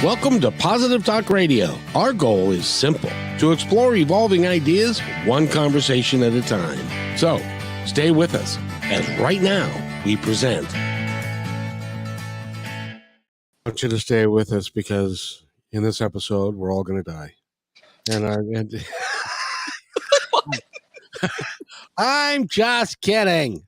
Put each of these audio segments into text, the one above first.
Welcome to Positive Talk Radio. Our goal is simple, to explore evolving ideas one conversation at a time. So, stay with us as right now we present. I want you to stay with us because in this episode, we're all going to die. And I'm just kidding.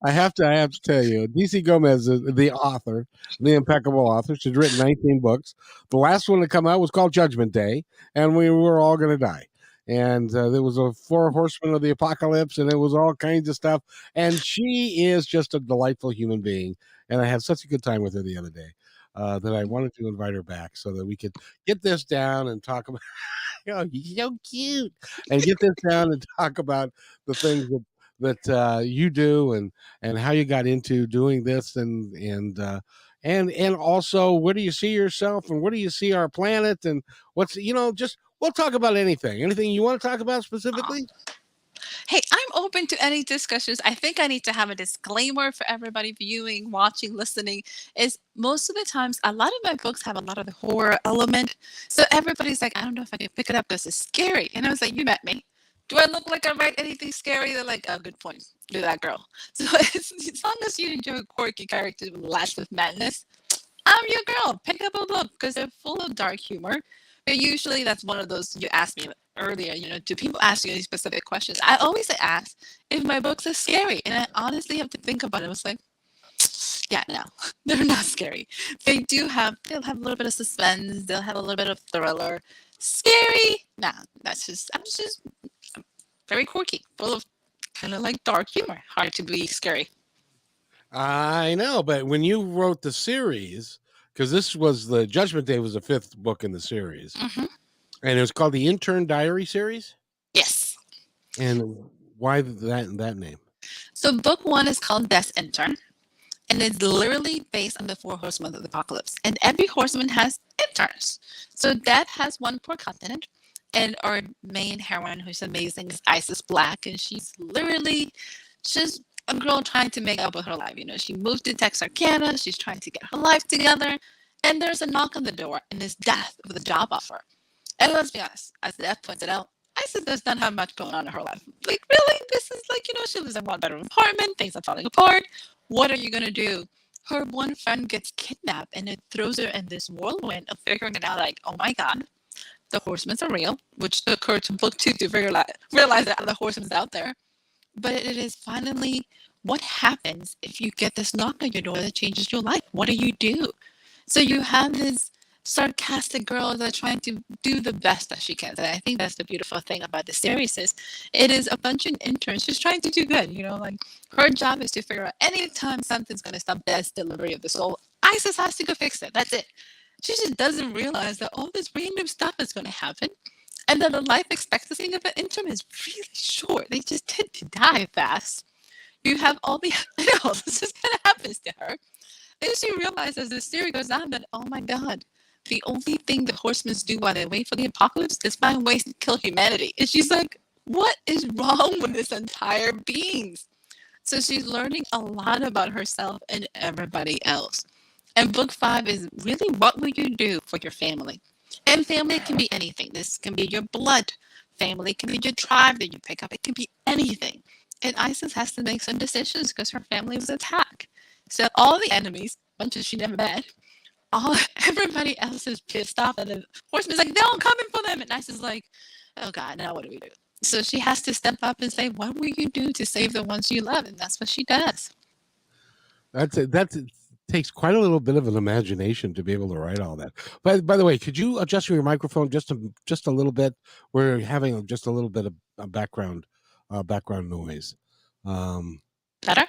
I have to tell you, DC Gomez is the author, the impeccable author. She's written 19 books. The last one to come out was called Judgment Day, and we were all going to die. And there was a 4 horsemen of the apocalypse, and it was all kinds of stuff. And she is just a delightful human being. And I had such a good time with her the other day that I wanted to invite her back so that we could get this down and talk about. Oh, you're so cute, and get this down and talk about the things that you do and how you got into doing this and also where do you see yourself and where do you see our planet and what's just we'll talk about anything you want to talk about specifically. Hey, I'm open to any discussions. I think I need to have a disclaimer for everybody viewing, watching, listening. Is most of the times, a lot of my books have a lot of the horror element. So everybody's like, I don't know if I can pick it up because it's scary. And I was like, you met me. Do I look like I write anything scary? They're like, oh, good point. Do that, girl. So as long as you enjoy quirky characters with lots of madness, I'm your girl. Pick up a book because they're full of dark humor. But usually that's one of those you asked me earlier, do people ask you any specific questions? I always ask if my books are scary. And I honestly have to think about it. I was like, yeah, no, they're not scary. They'll have a little bit of suspense. They'll have a little bit of thriller. Scary? Nah, I'm just very quirky, full of kind of like dark humor. Hard to be scary. I know, but when you wrote the series, because this was the Judgment Day was the 5th book in the series, and it was called the Intern Diary series. Yes. And why that name? So book 1 is called Death Intern, and it's literally based on the 4 horsemen of the apocalypse. And every horseman has interns. So Death has one per continent, and our main heroine, who's amazing, is Isis Black, and she's literally just a girl trying to make up with her life. She moved to Texarkana. She's trying to get her life together, and there's a knock on the door, and it's Death with a job offer. And let's be honest, as Death pointed out, Isis does not have much going on in her life. Like, really? This is like, she lives in a 1-bedroom apartment. Things are falling apart. What are you going to do? Her one friend gets kidnapped, and it throws her in this whirlwind of figuring it out like, oh my God, the horsemen are real, which took her to book 2 to realize that the horsemen's out there. But it is finally what happens if you get this knock on your door that changes your life? What do you do? So you have this sarcastic girl that's trying to do the best that she can. And I think that's the beautiful thing about the series is it is a bunch of interns just trying to do good. Like her job is to figure out anytime something's going to stop Death's delivery of the soul, Isis has to go fix it. That's it. She just doesn't realize that all this random stuff is going to happen. And that the life expectancy of an intern is really short. They just tend to die fast. You have all the, this just kind of happens to her. Then she realizes as the story goes on that, oh my God, the only thing the horsemen do while they wait for the apocalypse is find ways to kill humanity. And she's like, what is wrong with this entire beings? So she's learning a lot about herself and everybody else. And book 5 is really what will you do for your family? And family can be anything. This can be your blood. Family can be your tribe that you pick up. It can be anything. And Isis has to make some decisions because her family was attacked. So all the enemies, bunches she never met, everybody else is pissed off. And the horseman's like, no, I'm coming for them. And Isis is like, oh God, now what do we do? So she has to step up and say, what will you do to save the ones you love? And that's what she does. It takes quite a little bit of an imagination to be able to write all that. But by the way, could you adjust your microphone just a little bit? We're having just a little bit of background noise. Better?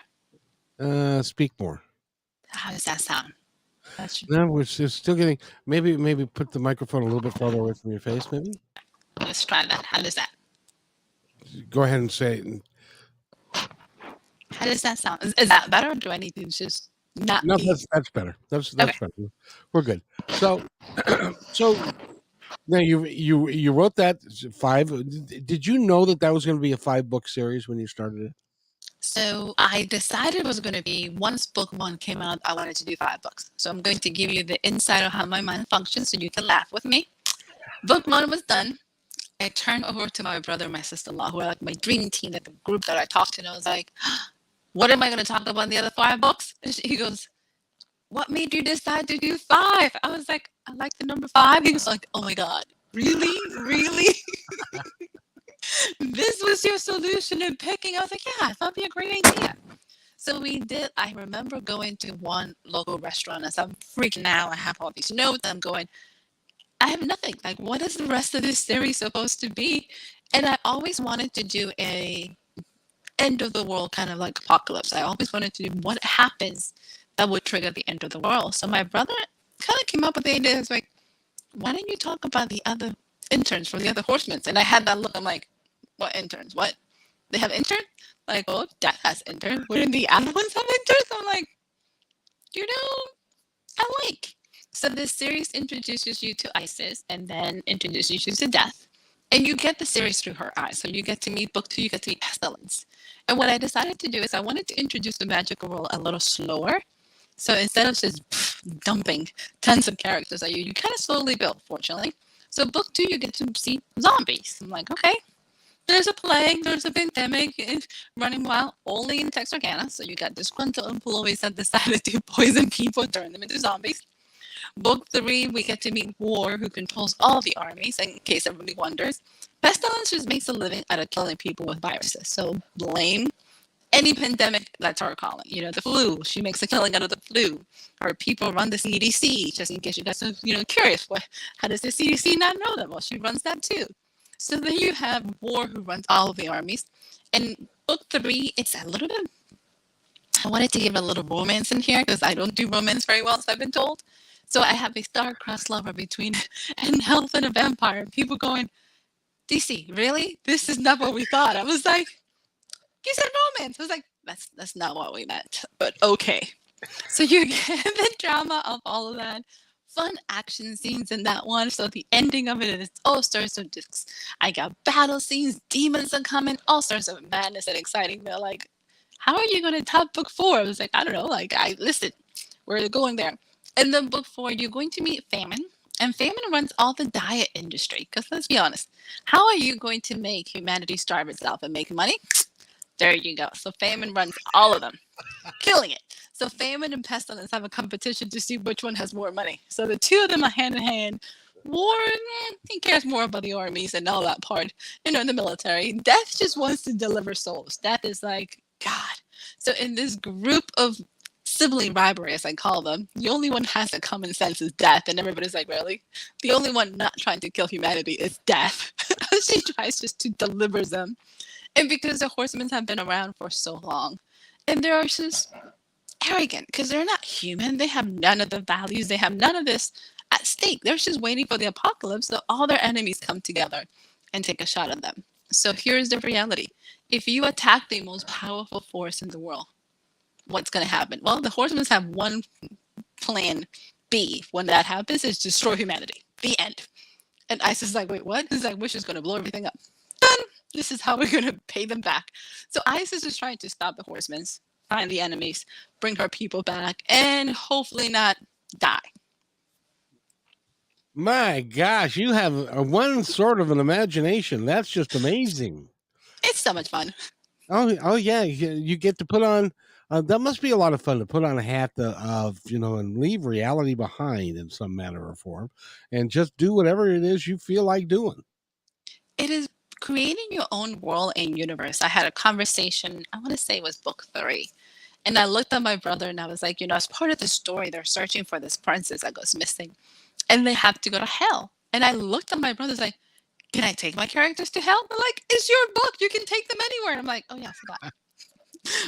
Speak more. How does that sound? No, we're still getting. Maybe put the microphone a little bit farther away from your face. Maybe. Let's try that. How does that? Go ahead and say it. How does that sound? Is that better, or do I need to just not? No, that's better. That's okay. Better. We're good. So, now you wrote that 5. Did you know that was going to be a 5-book series when you started it? So I decided it was going to be once book one came out, I wanted to do 5 books. So I'm going to give you the insight of how my mind functions so you can laugh with me. Book one was done. I turned over to my brother and my sister-in-law, who are like my dream team, like the group that I talked to, and I was like, "What am I going to talk about in the other 5 books?" And he goes, "What made you decide to do five?" I was like, "I like the number five." He was like, "Oh my god, really, really? This was your solution in picking?" I was like, "Yeah, I thought it'd be a great idea." So we did. I remember going to one local restaurant as I'm freaking out. I have all these notes. I'm going, I have nothing. Like, what is the rest of this series supposed to be? And I always wanted to do a end of the world kind of like apocalypse. I always wanted to do what happens that would trigger the end of the world. So my brother kind of came up with the idea. It's like, why don't you talk about the other interns from the other horsemen? And I had that look. I'm like, what interns? What? They have interns? Like, oh, Death has interns. Wouldn't the other ones have interns? I'm like, you know, I like. So this series introduces you to Isis and then introduces you to Death. And you get the series through her eyes. So you get to meet book two, you get to meet Pestilence. And what I decided to do is I wanted to introduce the magical world a little slower. So instead of just dumping tons of characters at you, you kind of slowly build, fortunately. So book two, you get to see zombies. I'm like, okay, there's a plague, there's a pandemic running wild only in Texarkana. So you got disgruntled employees that decided to poison people, turn them into zombies. Book three, we get to meet War, who controls all the armies, in case everybody wonders. Pestilence just makes a living out of killing people with viruses. So blame any pandemic that's her calling. You know, the flu, she makes a killing out of the flu. Or people run the CDC, just in case you guys are, curious. How does the CDC not know that? Well, she runs that too. So then you have War, who runs all of the armies. And book three, it's a little bit, I wanted to give a little romance in here because I don't do romance very well, as I've been told. So I have a star-crossed lover between an elf and a vampire. People going, DC, really? This is not what we thought. I was like, you said romance. I was like, that's not what we meant, but okay. So you get the drama of all of that. Fun action scenes in that one. So the ending of it is all sorts of just, I got battle scenes, demons are coming, all sorts of madness and exciting. They're like, how are you going to top book four? I was like, I don't know. Like, I listen, we're going there. And then book four, you're going to meet Famine. And Famine runs all the diet industry. Because let's be honest, how are you going to make humanity starve itself and make money? There you go. So Famine runs all of them, killing it. So Famine and Pestilence have a competition to see which one has more money. So the two of them are hand in hand. War, he cares more about the armies and all that part, in the military. Death just wants to deliver souls. Death is like, God. So in this group of sibling rivalry, as I call them, the only one has a common sense is Death, and everybody's like, really? The only one not trying to kill humanity is Death. She tries just to deliver them. And because the horsemen have been around for so long, and they're just arrogant because they're not human. They have none of the values. They have none of this at stake. They're just waiting for the apocalypse so all their enemies come together and take a shot at them. So here's the reality. If you attack the most powerful force in the world, what's going to happen? Well, the horsemen have one plan B when that happens is destroy humanity. The end. And Isis is like, wait, what? He's like, we're just going to blow everything up. Done. This is how we're going to pay them back. So Isis is trying to stop the horsemen, find the enemies, bring her people back, and hopefully not die. My gosh, you have one sort of an imagination. That's just amazing. It's so much fun. Oh yeah, you get to put on. That must be a lot of fun to put on a hat of and leave reality behind in some manner or form, and just do whatever it is you feel like doing. It is creating your own world and universe. I had a conversation, I want to say it was book three. And I looked at my brother and I was like, as part of the story, they're searching for this princess that goes missing and they have to go to hell. And I looked at my brother's like, can I take my characters to hell? They're like, it's your book. You can take them anywhere. And I'm like, oh yeah, I forgot.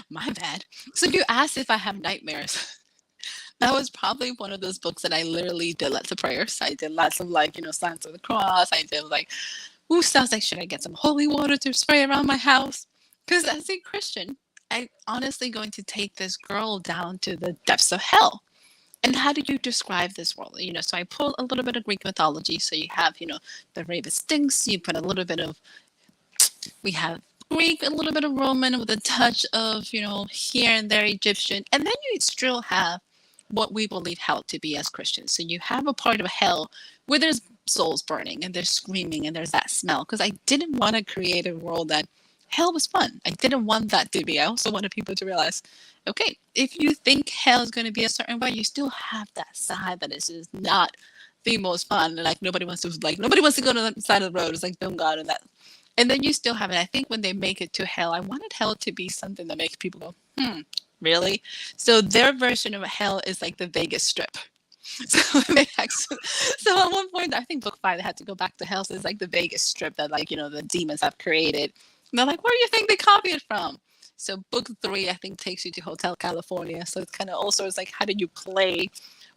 My bad. So you asked if I have nightmares. That was probably one of those books that I literally did lots of prayers. I did lots of signs of the cross. I did sounds like, should I get some holy water to spray around my house? Because as a Christian, I honestly going to take this girl down to the depths of hell. And how do you describe this world? So I pull a little bit of Greek mythology. So you have, the raven stings. You put a little bit of, we have Greek, a little bit of Roman with a touch of, here and there Egyptian. And then you still have what we believe hell to be as Christians. So you have a part of hell where there's souls burning and there's screaming and there's that smell. Because I didn't want to create a world that hell was fun. I didn't want that to be. I also wanted people to realize, okay, if you think hell is going to be a certain way, you still have that side that is just not the most fun. Like nobody wants to go to the side of the road. It's like don't go out of that. And then you still have it. I think when they make it to hell, I wanted hell to be something that makes people go, really? So their version of hell is like the Vegas Strip. So so at one point, I think book 5, they had to go back to hell. So it's like the Vegas Strip that the demons have created. And they're like, where do you think they copied it from? So book 3, I think, takes you to Hotel California. So it's kind of also it's like, how do you play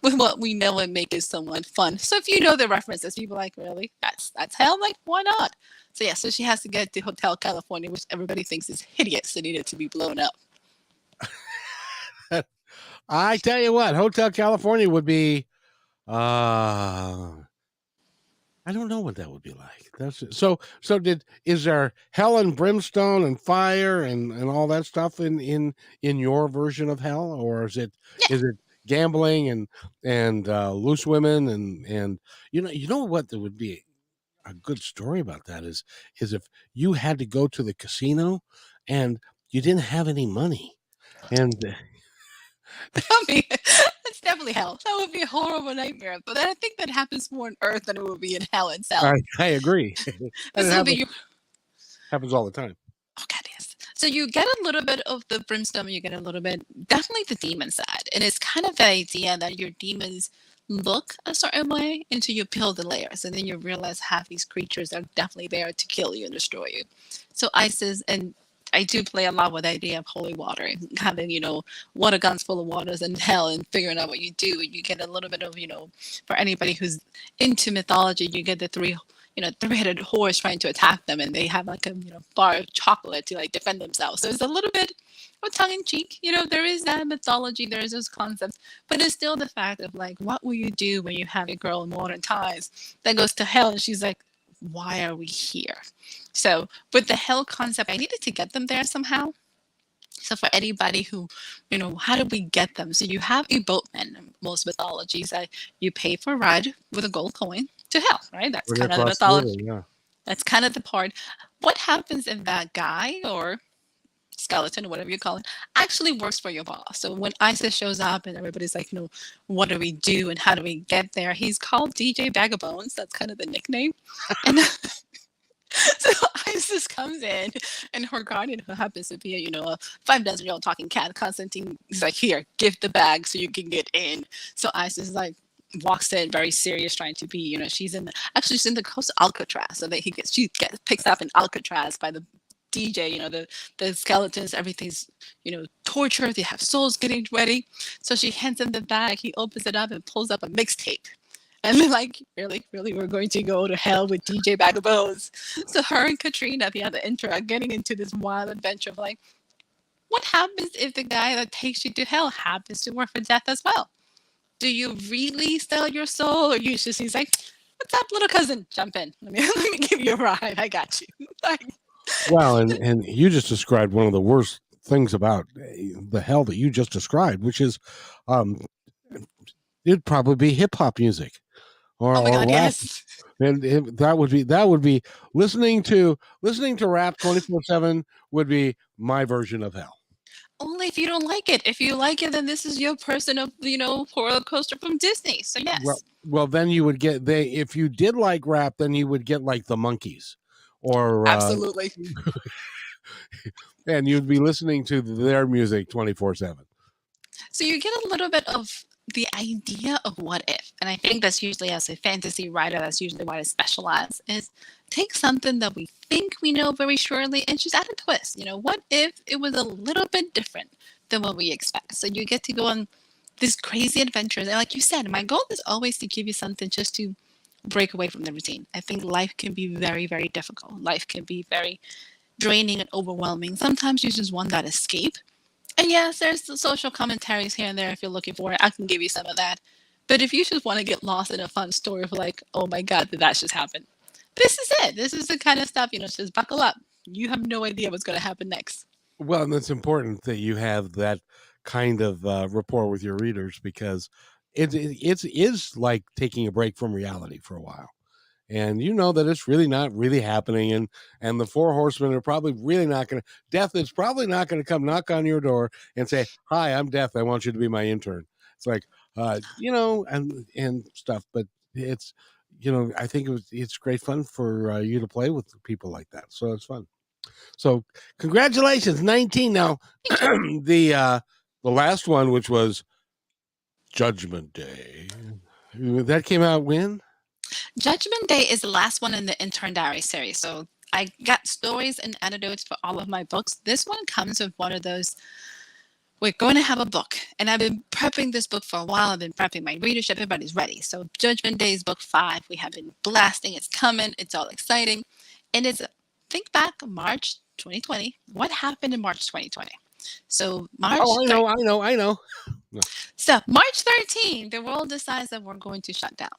with what we know and make it somewhat fun? So if you know the references, people are like, really? That's hell? Like, why not? So yeah, so she has to get to Hotel California, which everybody thinks is hideous and needed to be blown up. I tell you what, Hotel California would be. I don't know what that would be like. That's so. So is there hell and brimstone and fire and all that stuff in your version of hell, or is it gambling and loose women and you know what there would be a good story about that is if you had to go to the casino and you didn't have any money and I mean, that's definitely hell. That would be a horrible nightmare. But I think that happens more on Earth than it would be in hell itself. I agree. And This it will be happens all the time. Oh God, yes. So you get a little bit of the brimstone, you get a little bit, definitely the demon side. And it's kind of the idea that your demons look a certain way until you peel the layers. And then you realize half these creatures are definitely there to kill you and destroy you. So Isis, and I do play a lot with the idea of holy water and having, water guns full of waters and hell and figuring out what you do. You get a little bit of, for anybody who's into mythology, you get the three-headed horse trying to attack them, and they have like a bar of chocolate to like defend themselves. So it's a little bit of tongue-in-cheek. There is that mythology, there is those concepts, but it's still the fact of like, what will you do when you have a girl in modern times that goes to hell and she's like, why are we here? So with the hell concept, I needed to get them there somehow. So for anybody who, how do we get them? So you have a boatman in most mythologies that you pay for a ride with a gold coin to hell, right? That's kind of the mythology. Yeah. That's kind of the part. What happens if that guy or skeleton or whatever you call it actually works for your boss? So when Isis shows up and everybody's like, what do we do and how do we get there? He's called DJ Bag of Bones. That's kind of the nickname. And so Isis comes in, and her guardian, who happens to be a 5,000-year-old talking cat, Constantine, he's like, here, give the bag so you can get in. So Isis like walks in very serious, trying to be, she's in the coast of Alcatraz. So that she gets picked up in Alcatraz by the DJ, the skeletons, everything's, tortured. They have souls getting ready. So she hands him the bag. He opens it up and pulls up a mixtape. And they're like, really, we're going to go to hell with DJ Bag of Bones. So her and Katrina at the other intro are getting into this wild adventure of like, what happens if the guy that takes you to hell happens to work for death as well? Do you really sell your soul? Or he's like, what's up, little cousin? Jump in. Let me give you a ride. I got you. Well, and you just described one of the worst things about the hell that you just described, which is it'd probably be hip hop music. Or, oh my God, rap. yes. And that would be listening to rap 24/7 would be my version of hell. Only if you don't like it. If you like it, then this is your person of roller coaster from Disney. So yes. Well, then you would get if you did like rap, then you would get like the Monkees, or absolutely. And you'd be listening to their music 24/7. So you get a little bit of the idea of what if, and I think that's usually, as a fantasy writer, that's usually why I specialize, is take something that we think we know very surely and just add a twist. What if it was a little bit different than what we expect? So you get to go on these crazy adventures, and like you said, my goal is always to give you something just to break away from the routine. I think life can be very, very difficult. Life can be very draining and overwhelming. Sometimes you just want that escape. And yes, there's the social commentaries here and there if you're looking for it. I can give you some of that. But if you just want to get lost in a fun story of like, oh my God, did that just happen? This is it. This is the kind of stuff, just buckle up. You have no idea what's going to happen next. Well, and it's important that you have that kind of rapport with your readers because it is like taking a break from reality for a while, and you know that it's really not really happening, and the four horsemen are probably really not going to. Death is probably not going to come knock on your door and say, "Hi, I'm Death. I want you to be my intern." It's like, and stuff, but it's. I think it's great fun for you to play with people like that. So it's fun. So congratulations, 19 now. Thank you. The last one, which was Judgment Day, that came out when? Judgment Day is the last one in the Intern Diary series. So I got stories and anecdotes for all of my books. This one comes with one of those. We're going to have a book, and I've been prepping this book for a while. I've been prepping my readership. Everybody's ready. So Judgment Day is book 5. We have been blasting. It's coming. It's all exciting, and it's think back March 2020. What happened in March 2020? So Oh, I know. So March 13th, the world decides that we're going to shut down.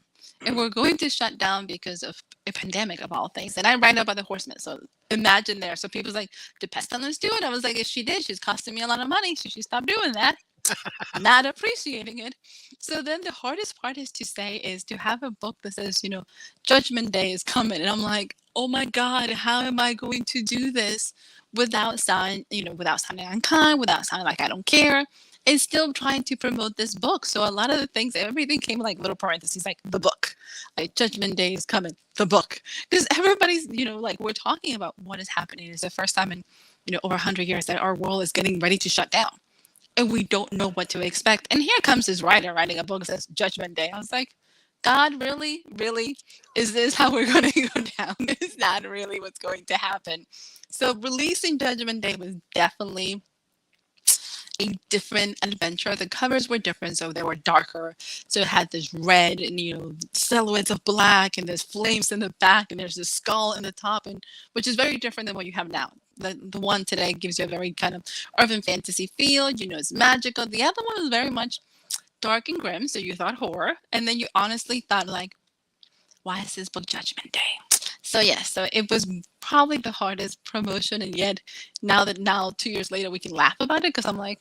And we're going to shut down because of a pandemic of all things. And I write about the horsemen. So imagine there. So people's like, did pestilence do it? I was like, if she did, she's costing me a lot of money. So she stopped doing that. Not appreciating it. So then the hardest part is to have a book that says, Judgment Day is coming. And I'm like, oh my God, how am I going to do this without sounding unkind, without sounding like I don't care, and still trying to promote this book. So a lot of the things, everything came like little parentheses, like the book, like Judgment Day is coming, the book. Because everybody's, like we're talking about what is happening. It's the first time in, over 100 years that our world is getting ready to shut down. And we don't know what to expect. And here comes this writer writing a book that says Judgment Day. I was like, God, really? Really? Is this how we're going to go down? Is that really what's going to happen? So releasing Judgment Day was definitely a different adventure. The covers were different, so they were darker. So it had this red and silhouettes of black, and there's flames in the back, and there's this skull in the top, and which is very different than what you have now. The one today gives you a very kind of urban fantasy feel. It's magical. The other one was very much dark and grim, so you thought horror, and then you honestly thought like, why is this book Judgment Day? So so it was probably the hardest promotion, and yet now 2 years later we can laugh about it because I'm like,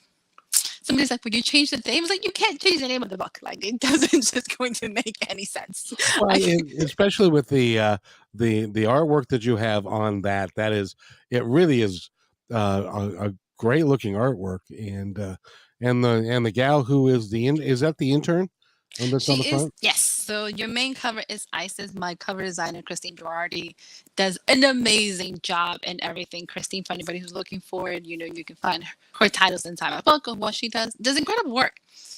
somebody's like, "Will you change the name?" I was like, "You can't change the name of the book. Like, it doesn't just going to make any sense." Well, especially with the artwork that you have on that is it really is a great looking artwork, and the gal who is is that the intern that's on the She is, front? yes. So your main cover is Isis. My cover designer, Christine Girardi, does an amazing job in everything. Christine, for anybody who's looking for it, you can find her titles inside my book of what she does incredible work.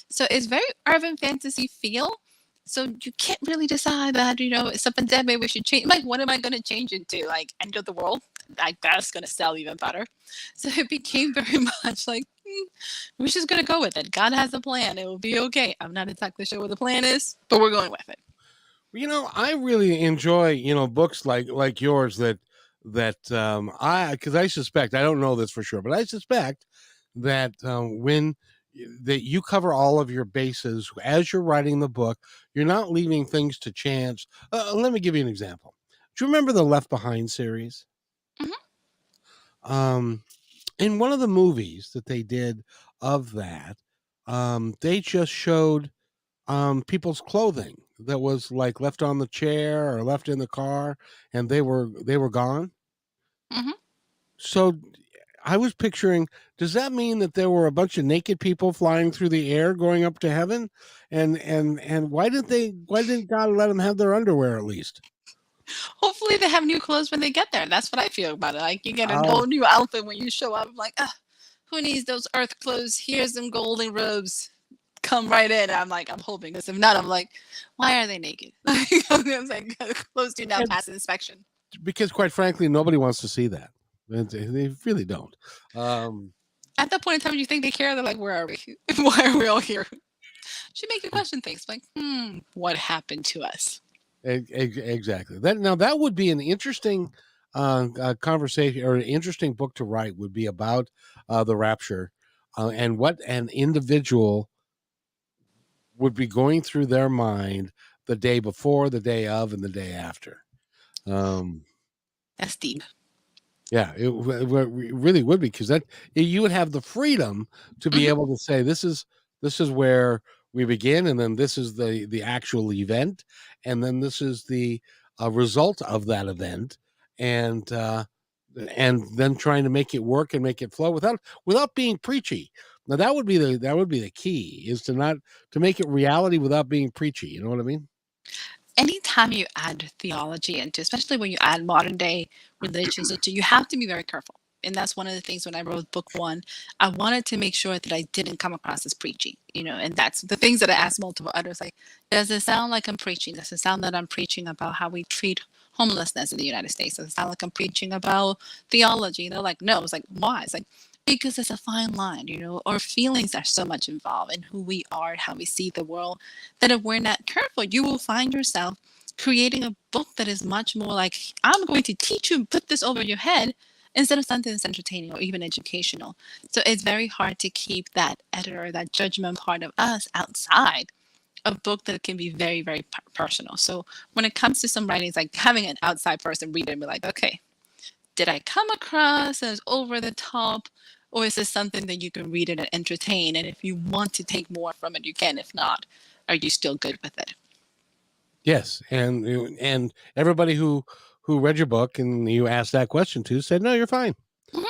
So it's very urban fantasy feel. So you can't really decide that, it's a pandemic, we should change. Like, what am I going to change it to? Like, end of the world? Like, that's going to sell even better. So it became very much like, we're just going to go with it. God has a plan. It will be okay. I'm not exactly sure what the plan is, but we're going with it. I really enjoy books like yours I because I suspect, I don't know this for sure, but I suspect that when that you cover all of your bases as you're writing the book, you're not leaving things to chance. Let me give you an example. Do you remember the Left Behind series? Hmm. Um, in one of the movies that they did of that, they just showed people's clothing that was like left on the chair or left in the car, and they were gone. Hmm. So I was picturing, does that mean that there were a bunch of naked people flying through the air going up to heaven? And why didn't God let them have their underwear at least? Hopefully they have new clothes when they get there. That's what I feel about it. Like, you get a Oh, whole new outfit when you show up. I'm like, who needs those earth clothes? Here's some golden robes. Come right in. I'm like, I'm hoping, because if not, I'm like, why are they naked? I'm like, clothes do not and pass inspection. because quite frankly, nobody wants to see that. They really don't. Um, At that point in time, you think they care? They're like, where are we? Why are we all here? Should make you question things. Like, what happened to us? Exactly. That would be an interesting conversation, or an interesting book to write. Would be about the rapture, and what an individual would be going through their mind the day before, the day of, and the day after. Um, That's deep. Yeah, it really would be because that you would have the freedom to be Mhm. able to say this is where we begin, and then this is the actual event, and then this is the result of that event, and uh, and then trying to make it work and make it flow without being preachy. Now that would be the key is to not to make it reality without being preachy. You know what I mean? Anytime you add theology into, especially when you add modern day religions into, you have to be very careful. And that's one of the things when I wrote book one, I wanted to make sure that I didn't come across as preachy, and that's the things that I asked multiple others, like, does it sound like I'm preaching? Does it sound that I'm preaching about how we treat homelessness in the United States? Does it sound like I'm preaching about theology? They're like, no. It's like, why? It's like, because it's a fine line, our feelings are so much involved in who we are, how we see the world, that if we're not careful, you will find yourself creating a book that is much more like, I'm going to teach you, put this over your head, instead of something that's entertaining or even educational. So it's very hard to keep that editor, that judgment part of us outside a book that can be very, very personal. So when it comes to some writings, like having an outside person read it and be like, okay, did I come across as over the top? Or is this something that you can read it and entertain? And if you want to take more from it, you can. If not, are you still good with it? Yes, and everybody who read your book and you asked that question to said, no, you're fine. Mhm.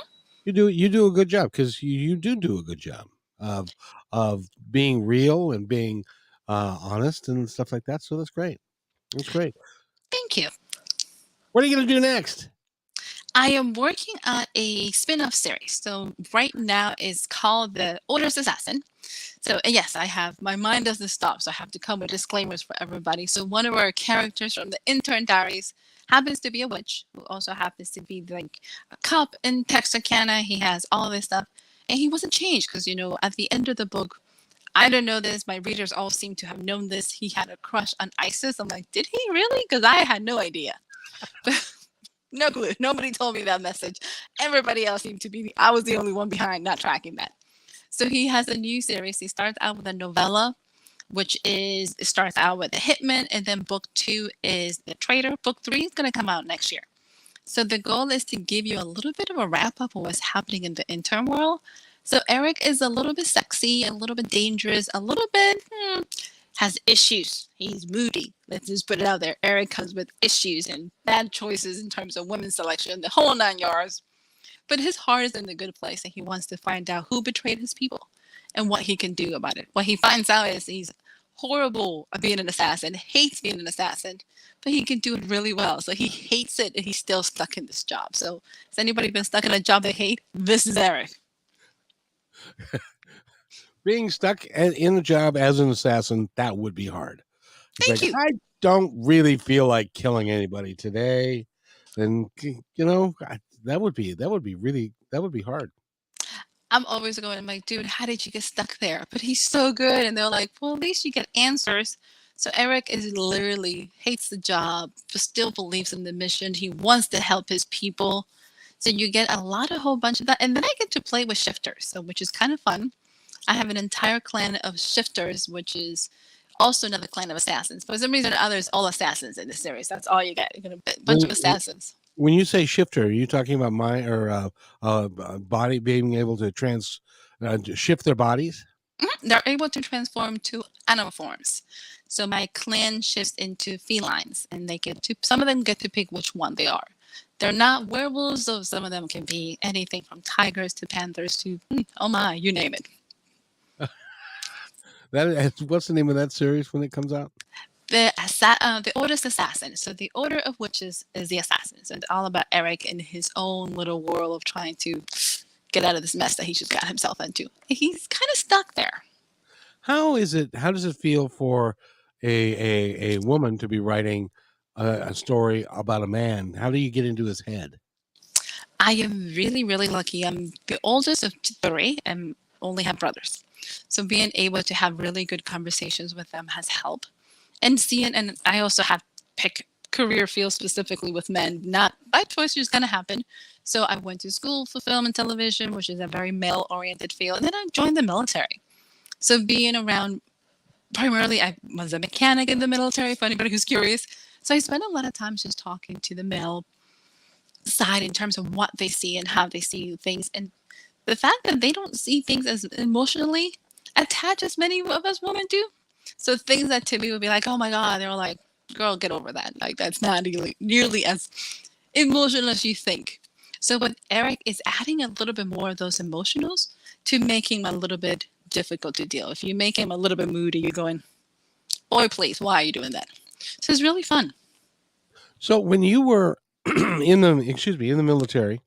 You do a good job because you do a good job of being real and being honest and stuff like that. So that's great. That's great. Thank you. What are you going to do next? I am working on a spin-off series. So right now it's called The Oldest Assassin. So yes, I have my mind doesn't stop, so I have to come with disclaimers for everybody. So one of our characters from the Intern Diaries happens to be a witch, who also happens to be like a cop in Texarkana. He has all this stuff, and he wasn't changed because at the end of the book, I don't know this. My readers all seem to have known this. He had a crush on ISIS. I'm like, did he really? Because I had no idea. No clue. Nobody told me that message. Everybody else seemed to be. I was the only one behind not tracking that. So he has a new series. He starts out with a novella, which is it starts out with the hitman, and then book two is the traitor. Book three is going to come out next year. So the goal is to give you a little bit of a wrap up of what's happening in the intern world. So Eric is a little bit sexy, a little bit dangerous, a little bit has issues. He's moody. Let's just put it out there. Eric comes with issues and bad choices in terms of women's selection, the whole 9 yards. But his heart is in the good place, and he wants to find out who betrayed his people and what he can do about it. What he finds out is he's horrible at being an assassin, hates being an assassin, but he can do it really well. So he hates it, and he's still stuck in this job. So has anybody been stuck in a job they hate? This is Eric. Being stuck in a job as an assassin, that would be hard. It's Thank like you. I don't really feel like killing anybody today, then that would be really that would be hard. I'm always going, I'm like, dude, how did you get stuck there? But he's so good. And they're like, well, at least you get answers. So Eric is literally hates the job, but still believes in the mission. He wants to help his people. So you get a whole bunch of that. And then I get to play with shifters, so which is kind of fun. I have an entire clan of shifters, which is also another clan of assassins. For some reason or others, all assassins in this series. That's all you get. You get a bunch of When assassins. when you say shifter, are you talking about mind or body being able to shift their bodies? They're able to transform to animal forms. So my clan shifts into felines, and some of them get to pick which one they are. They're not werewolves, so some of them can be anything from tigers to panthers to oh my, you name it. What's the name of that series when it comes out? The oldest assassin. So the order of witches is the assassins. And it's all about Eric and his own little world of trying to get out of this mess that he just got himself into. He's kind of stuck there. How is it? How does it feel for a woman to be writing a story about a man? How do you get into his head? I am really, really lucky. I'm the oldest of three and only have brothers. So being able to have really good conversations with them has helped. And I also have pick career field specifically with men, not by choice, just gonna happen. So I went to school for film and television, which is a very male oriented field. And then I joined the military. So being around primarily I was a mechanic in the military for anybody who's curious. So I spent a lot of time just talking to the male side in terms of what they see and how they see things. And the fact that they don't see things as emotionally attached as many of us women do. So things that to me would be like, oh my God, they're like, girl, get over that. Like, that's not nearly as emotional as you think. So with Eric is adding a little bit more of those emotionals to make him a little bit difficult to deal. If you make him a little bit moody, you're going, boy, please, why are you doing that? So it's really fun. So when you were in the military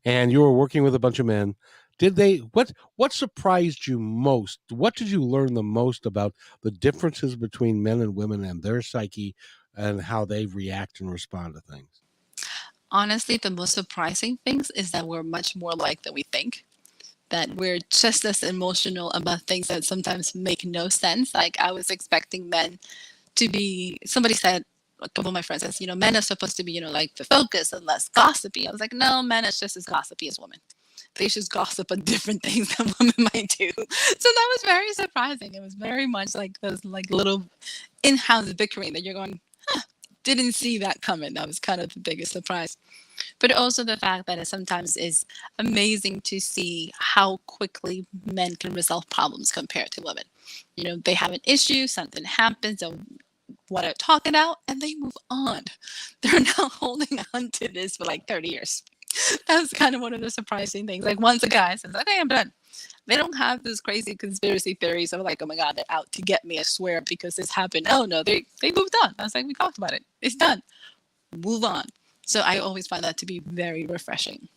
and you were working with a bunch of men, did they what surprised you most? What did you learn the most about the differences between men and women and their psyche and how they react and respond to things? Honestly, the most surprising things is that we're much more alike than we think. That we're just as emotional about things that sometimes make no sense. Like I was expecting men to be, somebody said, a couple of my friends says, men are supposed to be, like the focus and less gossipy. I was like, no, men is just as gossipy as women. They just gossip on different things than women might do. So that was very surprising. It was very much like those like little in-house bickering that you're going, didn't see that coming. That was kind of the biggest surprise. But also the fact that it sometimes is amazing to see how quickly men can resolve problems compared to women. They have an issue, something happens, they'll want to talk it out, and they move on. They're not holding on to this for like 30 years. That's kind of one of the surprising things. Like once a guy says, okay, I'm done. They don't have this crazy conspiracy theories of like, oh my God, they're out to get me, I swear, because this happened. Oh no, they moved on. I was like, we talked about it. It's done. Move on. So I always find that to be very refreshing.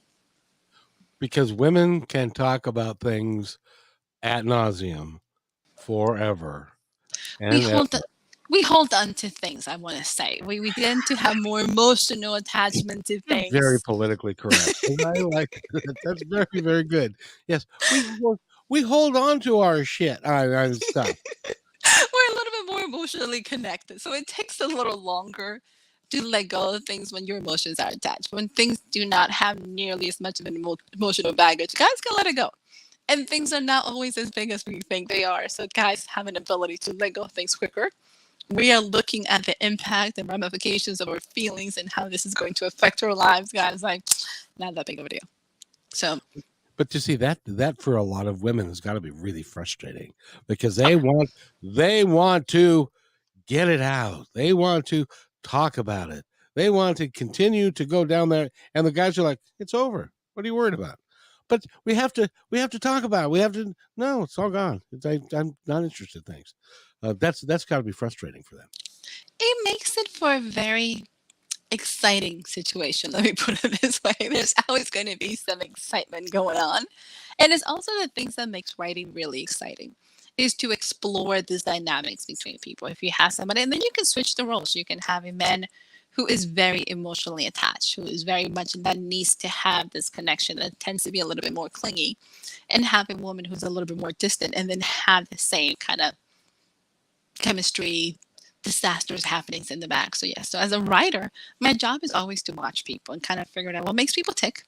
Because women can talk about things ad nauseum forever. We And hold we hold on to things, I want to say. We tend to have more emotional attachment to very things. politically correct. And I like that. That's very, very good. Yes, we hold on to our shit on stuff. We're a little bit more emotionally connected. So it takes a little longer to let go of things when your emotions are attached. When things do not have nearly as much of an emotional baggage, guys can let it go. And things are not always as big as we think they are. So guys have an ability to let go of things quicker. We are looking at the impact and ramifications of our feelings and how this is going to affect our lives, guys. Like, not that big of a deal. So, But you see that for a lot of women has got to be really frustrating because oh, they want to get it out. They want to talk about it. They want to continue to go down there, and the guys are like, "It's over. What are you worried about?" But we have to talk about it. We have to. No, it's all gone. I'm not interested. Thanks. That's got to be frustrating for them. it makes it for a very exciting situation. Let me put it this way. There's always going to be some excitement going on. And it's also the things that makes writing really exciting is to explore these dynamics between people. If you have somebody, and then you can switch the roles. You can have a man who is very emotionally attached, who is very much that needs to have this connection that tends to be a little bit more clingy, and have a woman who's a little bit more distant, and then have the same kind of chemistry, disasters happenings in the back. So yeah, so as a writer, my job is always to watch people and kind of figure out what makes people tick,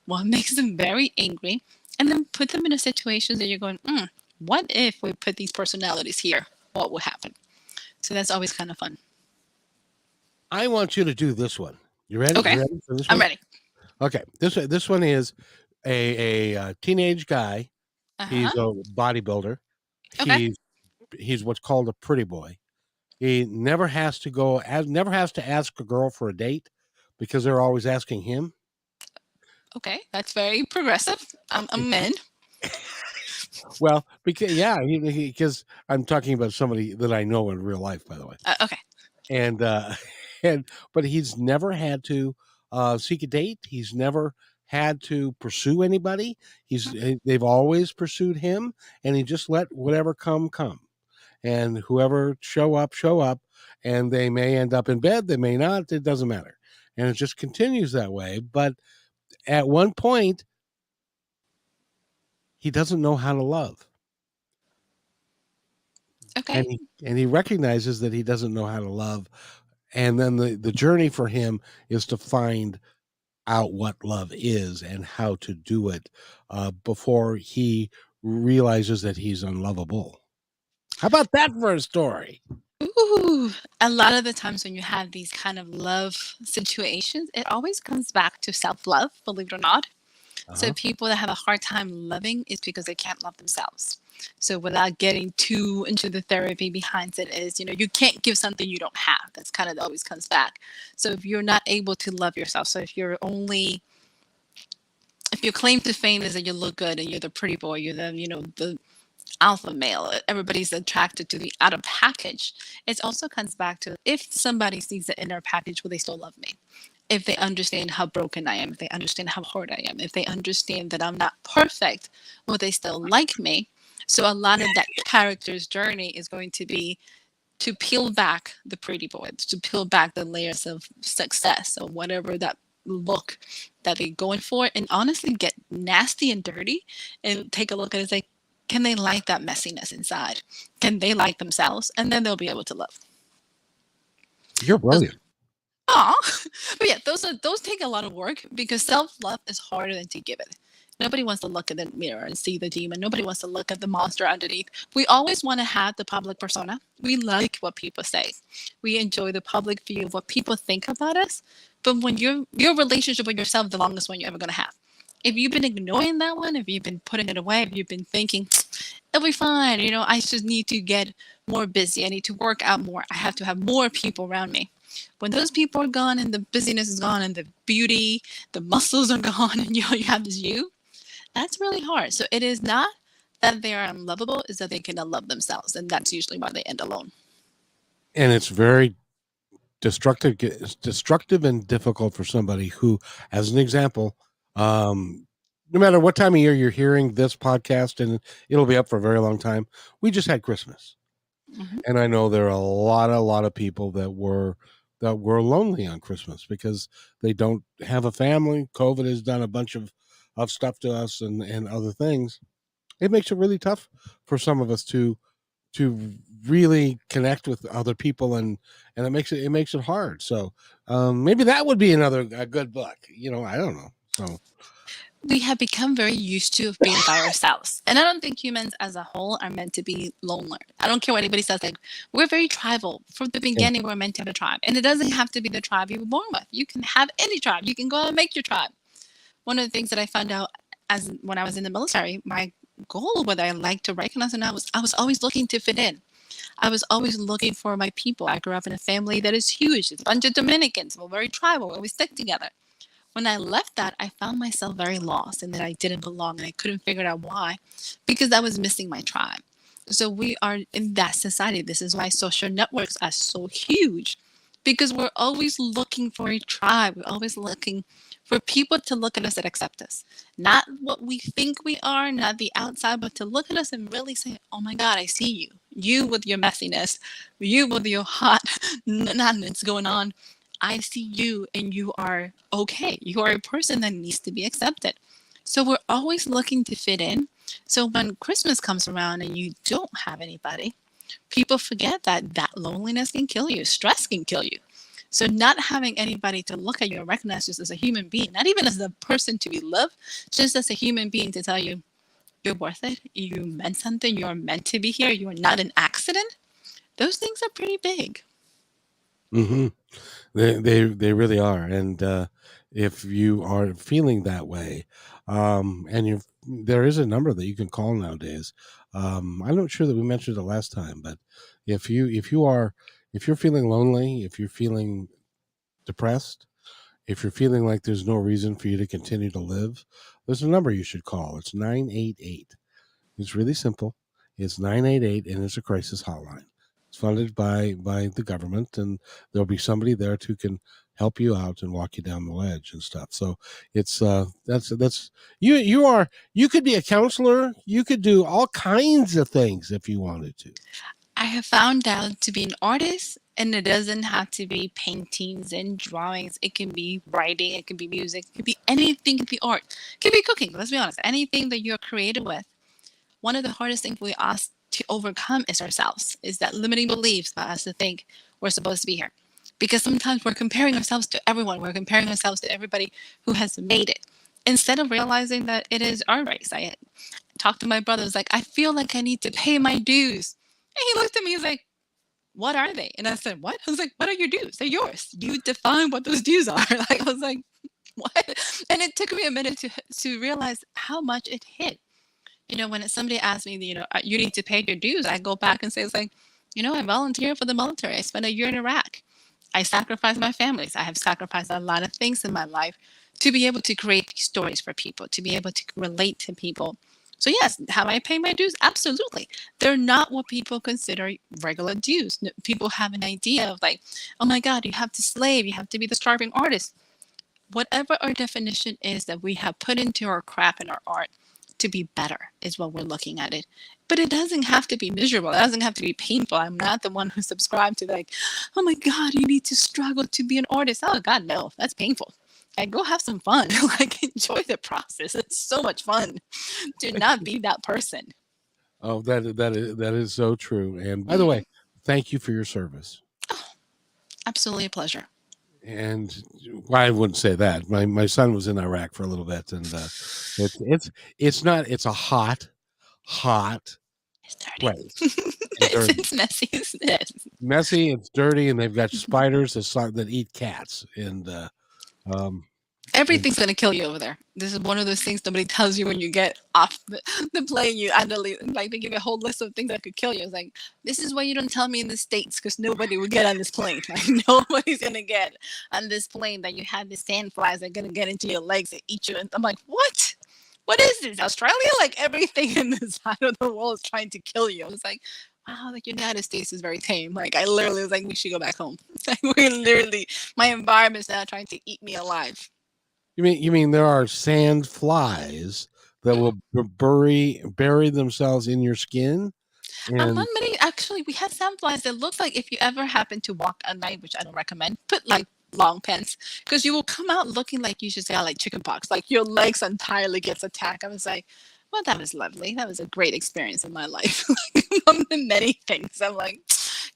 what makes them very angry, and then put them in a situation that you're going, what if we put these personalities here? What would happen? So that's always kind of fun. I want you to do this one. You ready? Okay, You ready for this I'm one? ready. Okay. This one is a teenage guy. Uh-huh. He's a bodybuilder. Okay. He's what's called a pretty boy. He never has to ask a girl for a date because they're always asking him. Okay. That's very progressive. I'm in. Well, because I'm talking about somebody that I know in real life, by the way. Okay. And and but he's never had to seek a date. He's never had to pursue anybody. They've always pursued him, and he just let whatever come. And whoever show up, and they may end up in bed, they may not, it doesn't matter. And it just continues that way. But at one point, he doesn't know how to love. Okay. And he recognizes that he doesn't know how to love. And then the journey for him is to find out what love is and how to do it before he realizes that he's unlovable. How about that for a story? Ooh, a lot of the times when you have these kind of love situations, it always comes back to self-love, believe it or not. So Uh-huh. people that have a hard time loving is because they can't love themselves. So without getting too into the therapy behind it is, you can't give something you don't have. That's kind of always comes back. So if you're not able to love yourself, so if your claim to fame is that you look good and you're the pretty boy, you're the alpha male, everybody's attracted to the outer package. It also comes back to if somebody sees the inner package, will they still love me? If they understand how broken I am, if they understand how hard I am, if they understand that I'm not perfect, will they still like me? So a lot of that character's journey is going to be to peel back the pretty boy, to peel back the layers of success or whatever that look that they're going for, and honestly get nasty and dirty and take a look at it and say, can they like that messiness inside? Can they like themselves? And then they'll be able to love. You're Those, brilliant. aw. But yeah, those take a lot of work because self-love is harder than to give it. Nobody wants to look in the mirror and see the demon. Nobody wants to look at the monster underneath. We always want to have the public persona. We like what people say. We enjoy the public view of what people think about us. But when your relationship with yourself is the longest one you're ever gonna have. If you've been ignoring that one, if you've been putting it away, if you've been thinking it'll be fine, I just need to get more busy. I need to work out more. I have to have more people around me. When those people are gone and the busyness is gone and the beauty, the muscles are gone and you have this that's really hard. So it is not that they are unlovable, is that they cannot love themselves. And that's usually why they end alone. And it's very destructive. It's destructive and difficult for somebody who, as an example, um, no matter what time of year you're hearing this podcast, and it'll be up for a very long time. We just had Christmas, Hmm. and I know there are a lot of people that were lonely on Christmas because they don't have a family. COVID has done a bunch of stuff to us and other things. It makes it really tough for some of us to really connect with other people, and it makes it hard. So maybe that would be another a good book. I don't know. So We have become very used to being by ourselves. And I don't think humans as a whole are meant to be lonely. I don't care what anybody says. Like, we're very tribal. From the yeah. beginning, we're meant to have a tribe. And it doesn't have to be the tribe you were born with. You can have any tribe. You can go out and make your tribe. One of the things that I found out as when I was in the military, my goal, what I like to recognize, and I was always looking to fit in. I was always looking for my people. I grew up in a family that is huge. It's a bunch of Dominicans. We're very tribal. We always stick together. When I left that, I found myself very lost and that I didn't belong and I couldn't figure out why because I was missing my tribe. So we are in that society. This is why social networks are so huge because we're always looking for a tribe. We're always looking for people to look at us and accept us. Not what we think we are, not the outside, but to look at us and really say, oh my God, I see you. You with your messiness, you with your hot nonsense going on. I see you and you are okay. You are a person that needs to be accepted. So we're always looking to fit in. So when Christmas comes around and you don't have anybody, people forget that loneliness can kill you, stress can kill you. So not having anybody to look at you and recognize you as a human being, not even as a person to be loved, just as a human being to tell you you're worth it, you meant something, you're meant to be here, you are not an accident. Those things are pretty big. hmm they really are. And if you are feeling that way, and there is a number that you can call nowadays. I'm not sure that we mentioned it last time, but if you're feeling lonely, if you're feeling depressed, if you're feeling like there's no reason for you to continue to live, there's a number you should call. It's 988. It's really simple. It's 988, and it's a crisis hotline. It's funded by the government, and there'll be somebody there who can help you out and walk you down the ledge and stuff. So it's that's you could be a counselor. You could do all kinds of things if you wanted to. I have found out to be an artist, and it doesn't have to be paintings and drawings. It can be writing, it can be music, it can be anything, it can be art, it can be cooking. Let's be honest, anything that you're creative with. One of the hardest things we ask to overcome is ourselves, is that limiting beliefs about us to think we're supposed to be here. Because sometimes we're comparing ourselves to everyone, we're comparing ourselves to everybody who has made it. Instead of realizing that it is our race. I talked to my brother, was like, I feel like I need to pay my dues. And he looked at me, he's like, what are they? And I said, what? I was like, what are your dues? They're yours. You define what those dues are. Like, I was like, what? And it took me a minute to realize how much it hit. When somebody asks me, you need to pay your dues, I go back and say, it's like, I volunteered for the military. I spent a year in Iraq. I sacrificed my families. I have sacrificed a lot of things in my life to be able to create these stories for people, to be able to relate to people. So yes, have I paid my dues? Absolutely. They're not what people consider regular dues. People have an idea of like, oh my God, you have to slave, you have to be the starving artist. Whatever our definition is that we have put into our craft and our art to be better is what we're looking at it. But it doesn't have to be miserable. It doesn't have to be painful. I'm not the one who subscribed to like, oh my God, you need to struggle to be an artist. Oh God, no, that's painful. Like, go have some fun. Like, enjoy the process. It's so much fun. Do not be that person. Oh, that is so true. And by the way, thank you for your service. Oh, absolutely a pleasure. And well, I wouldn't say that. My son was in Iraq for a little bit, and it's a hot It's dirty. place. And dirty. It's messy. It's Messy, it's dirty, and they've got spiders that eat cats, and everything's gonna kill you over there. This is one of those things nobody tells you when you get off the plane. You actually like they give you a whole list of things that could kill you. It's like, this is why you don't tell me in the States, because nobody would get on this plane. Like, nobody's gonna get on this plane that you have the sandflies that are gonna get into your legs and eat you. And I'm like, what? What is this? Australia? Like, everything in this side of the world is trying to kill you. I was like, wow, the United States is very tame. Like, I literally was like, we should go back home. Like, my environment's now trying to eat me alive. you mean there are sand flies that will bury themselves in your skin, Not and many actually. We have sandflies that look like, if you ever happen to walk at night, which I don't recommend, put like long pants, because you will come out looking like you just got like chicken pox, like your legs entirely gets attacked. I was like, well, that was lovely. That was a great experience in my life. Like, among the many things, I'm like,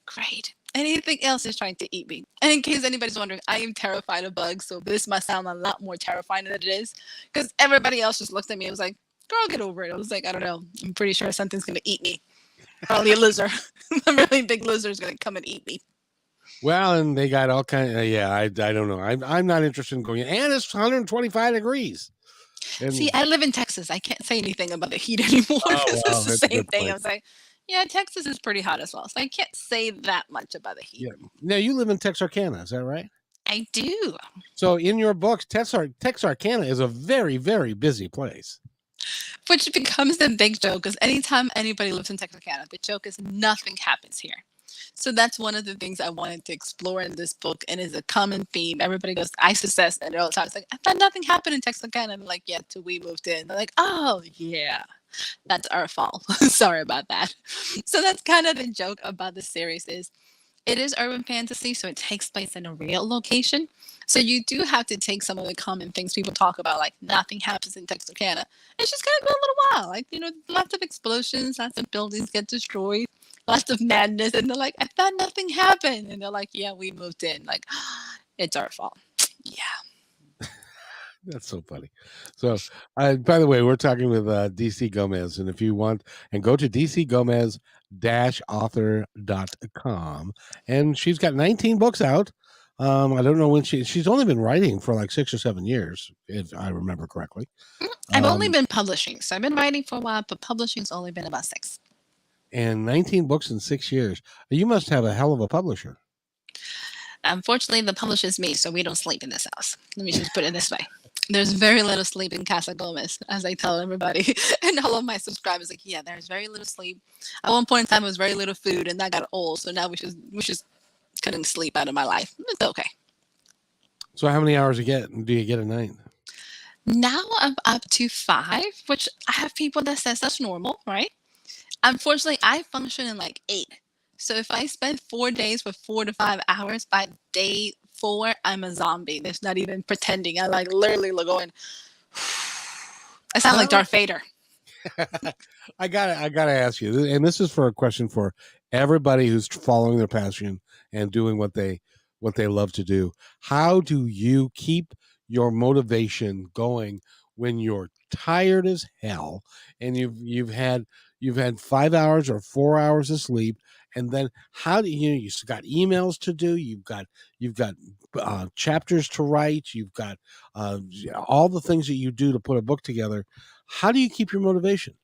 great. Anything else is trying to eat me. And in case anybody's wondering, I am terrified of bugs, so this must sound a lot more terrifying than it is, because everybody else just looked at me and was like, girl, get over it. I was like, I don't know. I'm pretty sure something's gonna eat me. Probably a lizard. A really big lizard is gonna come and eat me. well, and they got all kind of yeah. I don't know. I'm not interested in going. And it's 125 degrees. And See, I live in Texas. I can't say anything about the heat anymore oh because well, it's the that's a same good thing. I place. was like, yeah, Texas is pretty hot as well. So I can't say that much about the heat. Yeah. Now you live in Texarkana, is that right? I do. So in your books, Texarkana is a very, very busy place. Which becomes the big joke, because anytime anybody lives in Texarkana, the joke is nothing happens here. So that's one of the things I wanted to explore in this book, and is a common theme. Everybody goes, I success, and they're all the time, it's like, I thought nothing happened in Texarkana. I'm like, yeah, till we moved in. They're like, oh, yeah, that's our fault. Sorry about that. So that's kind of the joke about the series is, it is urban fantasy, so it takes place in a real location. So you do have to take some of the common things people talk about, like nothing happens in Texarkana. It's just gonna go a little while, like, lots of explosions, lots of buildings get destroyed, lots of madness, and they're like, I thought nothing happened, and they're like, yeah, we moved in, like, it's our fault. Yeah. That's so funny. So, by the way, we're talking with DC Gomez, and if you want, and go to dcgomez-author.com, and she's got 19 books out. I don't know when she's only been writing for like 6 or 7 years, if I remember correctly. I've only Um, been publishing, so I've been writing for a while, but publishing's only been about 6. and 19 books in 6 years. You must have a hell of a publisher. Unfortunately, the publisher's me, so we don't sleep in this house. Let me just put it this way. There's very little sleep in Casa Gomez, as I tell everybody. And all of my subscribers like, yeah, there's very little sleep. At one point in time, it was very little food, and that got old. So now we just cutting sleep out of my life. It's okay. So, how many hours do you get a night? Now I'm up to 5, which I have people that says that's normal, right? Unfortunately, I function in like 8. So if I spend 4 days with 4 to 5 hours, by day 4, I'm a zombie. There's not even pretending. I like literally going. I sound like Well, Darth Vader. I gotta ask you, and this is for a question for everybody who's following their passion and doing what they love to do. How do you keep your motivation going when you're tired as hell and you've had 5 hours or 4 hours of sleep, and then how do you've got emails to do, you've got chapters to write, you've got uh, all the things that you do to put a book together. How do you keep your motivation?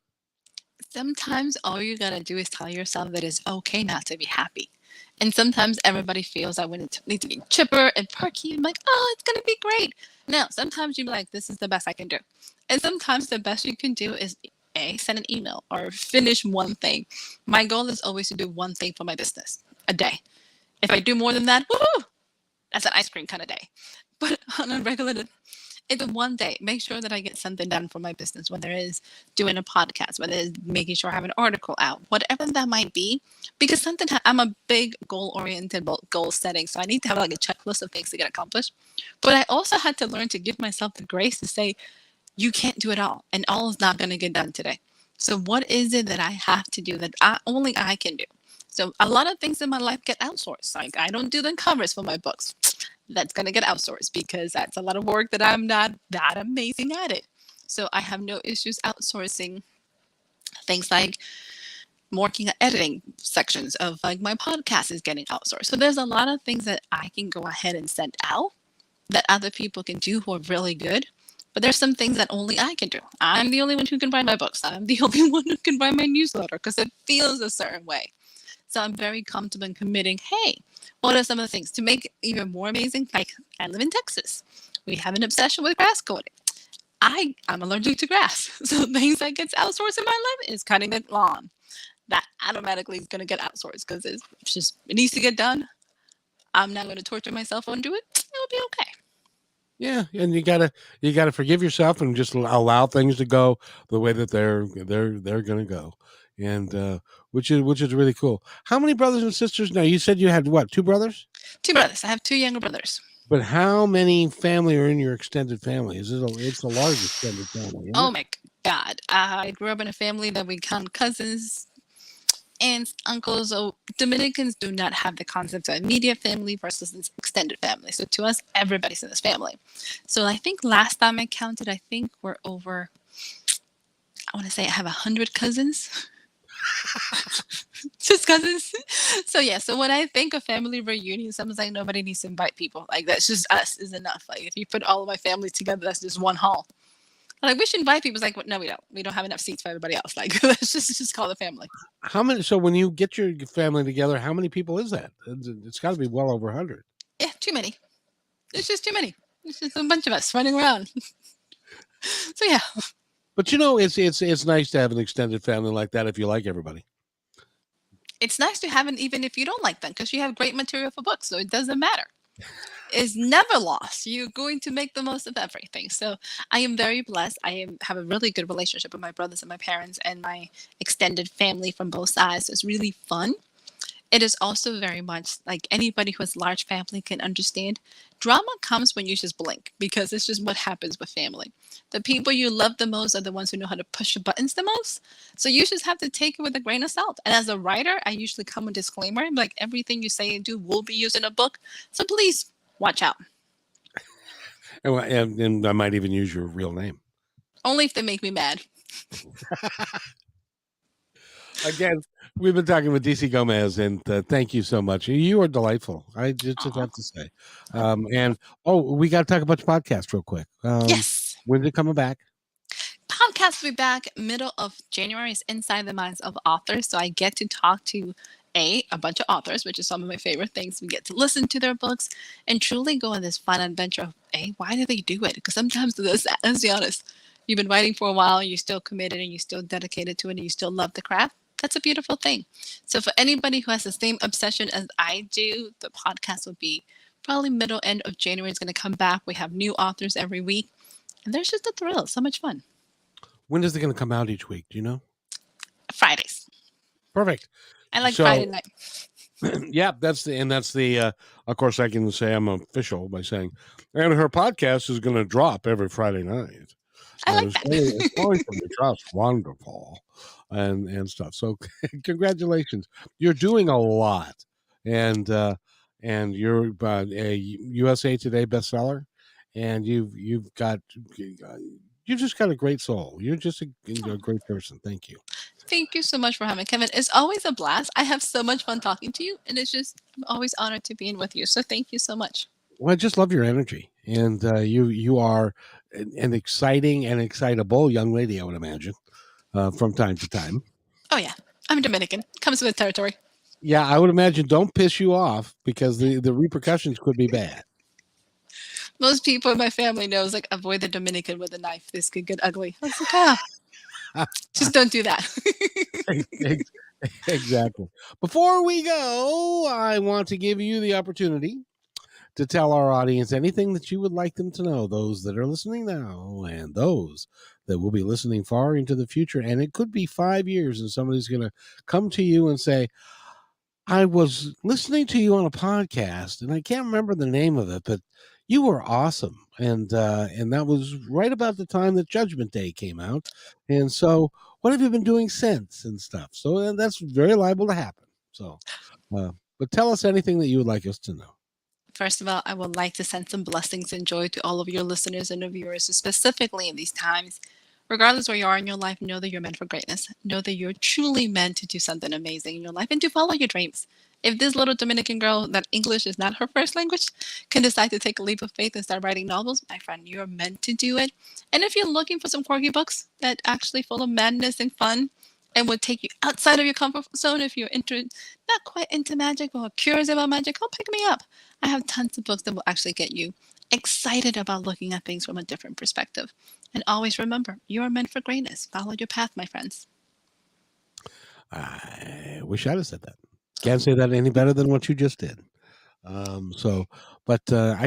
Sometimes all you gotta do is tell yourself that it's okay not to be happy. And sometimes everybody feels that when it needs to be chipper and perky, I'm like, oh, it's gonna be great. No, sometimes you're like, this is the best I can do. And sometimes the best you can do is send an email or finish one thing. My goal is always to do one thing for my business a day. If I do more than that, woohoo! That's an ice cream kind of day. But on a regular, it's one day. Make sure that I get something done for my business, whether it is doing a podcast, whether it's making sure I have an article out, whatever that might be. Because I'm a big goal oriented, goal setting. So I need to have like a checklist of things to get accomplished. But I also had to learn to give myself the grace to say, you can't do it all, and all is not going to get done today. So what is it that I have to do that only I can do? So a lot of things in my life get outsourced. Like I don't do the covers for my books. That's going to get outsourced because that's a lot of work that I'm not that amazing at it. So I have no issues outsourcing things like working at editing sections of like my podcast is getting outsourced. So there's a lot of things that I can go ahead and send out that other people can do who are really good. But there's some things that only I can do. I'm the only one who can write my books. I'm the only one who can write my newsletter because it feels a certain way. So I'm very comfortable in committing, hey, what are some of the things to make it even more amazing? Like I live in Texas. We have an obsession with grass cutting. I'm allergic to grass. So things that gets outsourced in my life is cutting the lawn. That automatically is going to get outsourced because it needs to get done. I'm not going to torture myself and do it. It'll be okay. Yeah, and you gotta forgive yourself and just allow things to go the way that they're gonna go, and which is really cool. How many brothers and sisters? Now you said you had what, two brothers? Two brothers. I have two younger brothers. But how many family are in your extended family? It's a large extended family, isn't Oh it? my God. I grew up in a family that we count cousins, aunts, uncles. So Dominicans do not have the concept of immediate family versus this extended family. So to us, everybody's in this family. So I think last time I counted, I think we're over, I want to say I have 100 cousins. Just cousins. So yeah, so when I think of family reunion, sometimes like nobody needs to invite people. Like that's just us is enough. Like if you put all of my family together, that's just one hall. Like we should invite people. It's like, well, no, we don't. We don't have enough seats for everybody else. Like let's just call the family. How many? So when you get your family together, how many people is that? It's got to be well over 100. Yeah, too many. It's just too many. It's just a bunch of us running around. So yeah, But it's nice to have an extended family like that if you like everybody. it's nice to have an even if you don't like them because you have great material for books, so it doesn't matter. It's never lost. You're going to make the most of everything. So I am very blessed. Have a really good relationship with my brothers and my parents and my extended family from both sides. So it's really fun. It is also very much like anybody who has large family can understand. Drama comes when you just blink because it's just what happens with family. The people you love the most are the ones who know how to push your buttons the most. So you just have to take it with a grain of salt. And as a writer, I usually come with a disclaimer like everything you say and do will be used in a book. So please watch out. And I might even use your real name. Only if they make me mad. Again, we've been talking with DC Gomez, and thank you so much. You are delightful. I just Aw. have to say. And we got to talk about your podcast real quick. Yes. When's it coming back? Podcast will be back middle of January. Is Inside the Minds of Authors. So I get to talk to a bunch of authors, which is some of my favorite things. We get to listen to their books and truly go on this fun adventure of why do they do it? Because sometimes let's be honest, you've been writing for a while, you're still committed and you're still dedicated to it and you still love the craft. That's a beautiful thing. So for anybody who has the same obsession as I do, the podcast will be probably middle end of January. It's going to come back. We have new authors every week. And there's just a thrill. So much fun. When is it going to come out each week? Do you know? Fridays. Perfect. I like So, Friday night. yeah, that's the. Of course, I can say I'm official by saying, and her podcast is going to drop every Friday night. I like that. It's going to be just wonderful, and stuff. So, congratulations! You're doing a lot, and you're a USA Today bestseller, and you've just got a great soul. You're just a great person. Thank you. Thank you so much for having me, Kevin. It's always a blast. I have so much fun talking to you, and I'm always honored to be in with you. So thank you so much. Well, I just love your energy, and you are an exciting and excitable young lady, I would imagine, from time to time. Oh yeah, I'm Dominican. Comes with the territory. Yeah, I would imagine don't piss you off because the repercussions could be bad. Most people in my family knows like avoid the Dominican with a knife. This could get ugly. I was like, just don't do that. Exactly. Before we go, I want to give you the opportunity to tell our audience anything that you would like them to know, those that are listening now and those that will be listening far into the future. And it could be 5 years and somebody's going to come to you and say, I was listening to you on a podcast and I can't remember the name of it, but you were awesome. And that was right about the time that Judgment Day came out. And so what have you been doing since and stuff? So that's very liable to happen. So, but tell us anything that you would like us to know. First of all, I would like to send some blessings and joy to all of your listeners and viewers, specifically in these times. Regardless where you are in your life, know that you're meant for greatness. Know that you're truly meant to do something amazing in your life and to follow your dreams. If this little Dominican girl, that English is not her first language, can decide to take a leap of faith and start writing novels, my friend, you're meant to do it. And if you're looking for some quirky books that actually full of madness and fun and would take you outside of your comfort zone, if you're not quite into magic or curious about magic, come pick me up. I have tons of books that will actually get you excited about looking at things from a different perspective. And always remember, you are meant for greatness. Follow your path, my friends. I wish I'd have said that. Can't say that any better than what you just did. I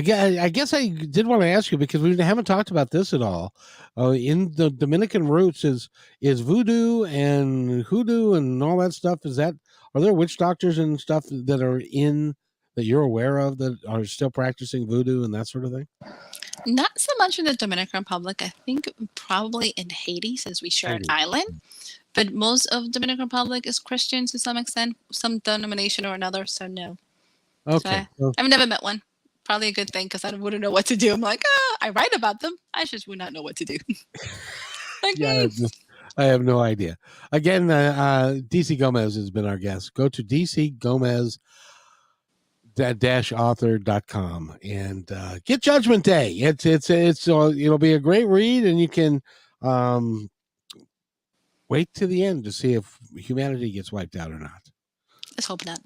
guess I did want to ask you because we haven't talked about this at all. In the Dominican roots is voodoo and hoodoo and all that stuff. Are there witch doctors and stuff that you're aware of that are still practicing voodoo and that sort of thing? Not so much in the Dominican Republic. I think probably in Haiti, since we share an island. But most of Dominican Republic is Christian to some extent, some denomination or another. So no. Okay. So I've never met one. Probably a good thing because I wouldn't know what to do. I'm like, I write about them. I just would not know what to do. Yeah, I have no idea. Again, DC Gomez has been our guest. Go to dcgomez-author.com and get Judgment Day. It'll be a great read, and you can wait to the end to see if humanity gets wiped out or not. Let's hope not.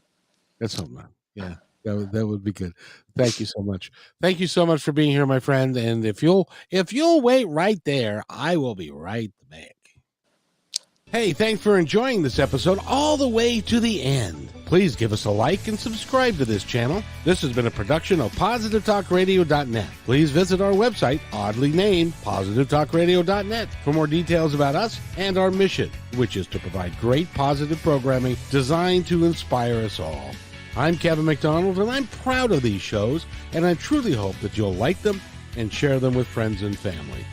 Yeah, that would be good. Thank you so much. Thank you so much for being here, my friend. And if you'll wait right there, I will be right back. Hey, thanks for enjoying this episode all the way to the end. Please give us a like and subscribe to this channel. This has been a production of PositiveTalkRadio.net. Please visit our website, oddly named PositiveTalkRadio.net, for more details about us and our mission, which is to provide great positive programming designed to inspire us all. I'm Kevin McDonald, and I'm proud of these shows, and I truly hope that you'll like them and share them with friends and family.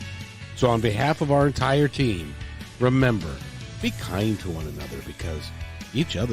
So on behalf of our entire team, remember, be kind to one another because each other